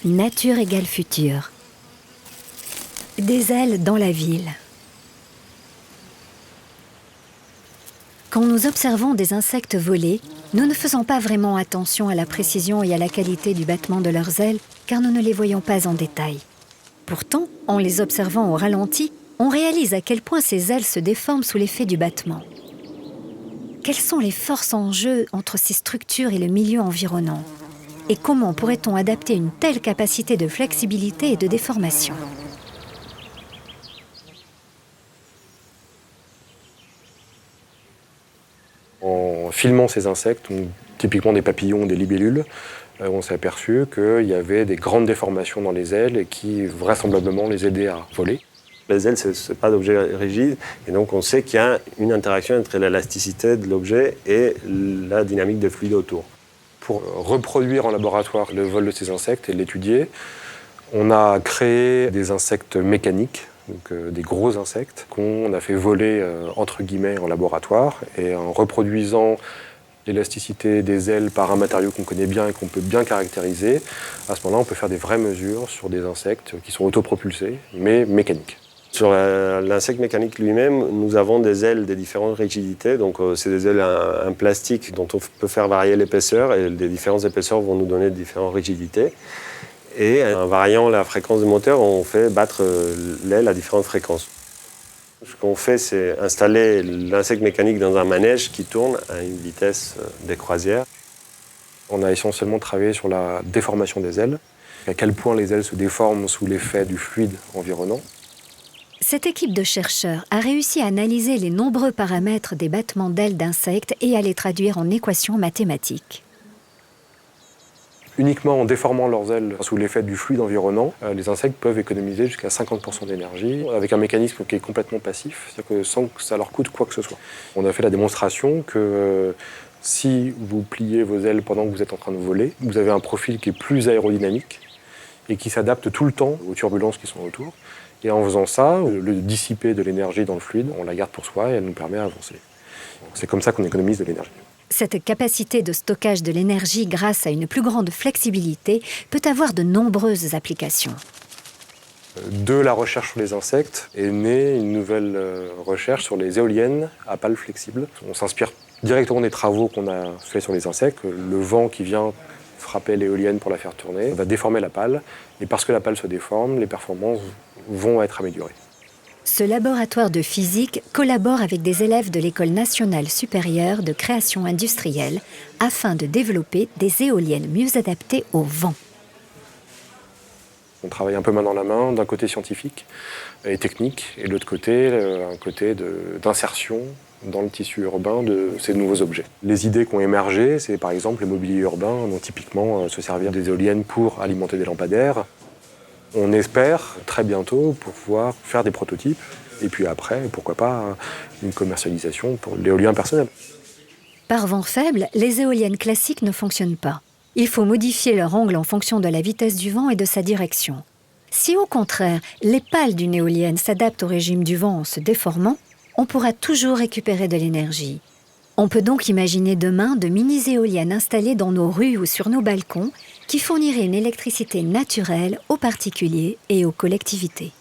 Nature égale futur. Des ailes dans la ville. Quand nous observons des insectes voler, nous ne faisons pas vraiment attention à la précision et à la qualité du battement de leurs ailes, car nous ne les voyons pas en détail. Pourtant, en les observant au ralenti, on réalise à quel point ces ailes se déforment sous l'effet du battement. Quelles sont les forces en jeu entre ces structures et le milieu environnant? Et comment pourrait-on adapter une telle capacité de flexibilité et de déformation? En filmant ces insectes, typiquement des papillons, des libellules, on s'est aperçu qu'il y avait des grandes déformations dans les ailes qui vraisemblablement les aidaient à voler. Les ailes, ce n'est pas d'objet rigide, et donc on sait qu'il y a une interaction entre l'élasticité de l'objet et la dynamique de fluide autour. Pour reproduire en laboratoire le vol de ces insectes et l'étudier, on a créé des insectes mécaniques, donc des gros insectes qu'on a fait voler entre guillemets en laboratoire, et en reproduisant l'élasticité des ailes par un matériau qu'on connaît bien et qu'on peut bien caractériser, à ce moment-là on peut faire des vraies mesures sur des insectes qui sont autopropulsés mais mécaniques. Sur l'insecte mécanique lui-même, nous avons des ailes de différentes rigidités. Donc, c'est des ailes en plastique dont on peut faire varier l'épaisseur, et les différentes épaisseurs vont nous donner différentes rigidités. Et en variant la fréquence du moteur, on fait battre l'aile à différentes fréquences. Ce qu'on fait, c'est installer l'insecte mécanique dans un manège qui tourne à une vitesse des croisières. On a essentiellement travaillé sur la déformation des ailes, à quel point les ailes se déforment sous l'effet du fluide environnant. Cette équipe de chercheurs a réussi à analyser les nombreux paramètres des battements d'ailes d'insectes et à les traduire en équations mathématiques. Uniquement en déformant leurs ailes sous l'effet du fluide environnant, les insectes peuvent économiser jusqu'à 50% d'énergie avec un mécanisme qui est complètement passif, c'est-à-dire que sans que ça leur coûte quoi que ce soit. On a fait la démonstration que si vous pliez vos ailes pendant que vous êtes en train de voler, vous avez un profil qui est plus aérodynamique et qui s'adapte tout le temps aux turbulences qui sont autour. Et en faisant ça, le dissiper de l'énergie dans le fluide, on la garde pour soi et elle nous permet d'avancer. C'est comme ça qu'on économise de l'énergie. Cette capacité de stockage de l'énergie grâce à une plus grande flexibilité peut avoir de nombreuses applications. De la recherche sur les insectes est née une nouvelle recherche sur les éoliennes à pales flexibles. On s'inspire directement des travaux qu'on a fait sur les insectes. Le vent qui vient frapper l'éolienne pour la faire tourner va déformer la pale. Et parce que la pale se déforme, les performances vont être améliorées. Ce laboratoire de physique collabore avec des élèves de l'École nationale supérieure de création industrielle afin de développer des éoliennes mieux adaptées au vent. On travaille un peu main dans la main, d'un côté scientifique et technique, et de l'autre côté, un côté d'insertion dans le tissu urbain de ces nouveaux objets. Les idées qui ont émergé, c'est par exemple le mobilier urbain, donc typiquement se servir des éoliennes pour alimenter des lampadaires. On espère très bientôt pouvoir faire des prototypes, et puis après, pourquoi pas, une commercialisation pour l'éolien personnel. Par vent faible, les éoliennes classiques ne fonctionnent pas. Il faut modifier leur angle en fonction de la vitesse du vent et de sa direction. Si au contraire, les pales d'une éolienne s'adaptent au régime du vent en se déformant, on pourra toujours récupérer de l'énergie. On peut donc imaginer demain de mini-éoliennes installées dans nos rues ou sur nos balcons qui fourniraient une électricité naturelle aux particuliers et aux collectivités.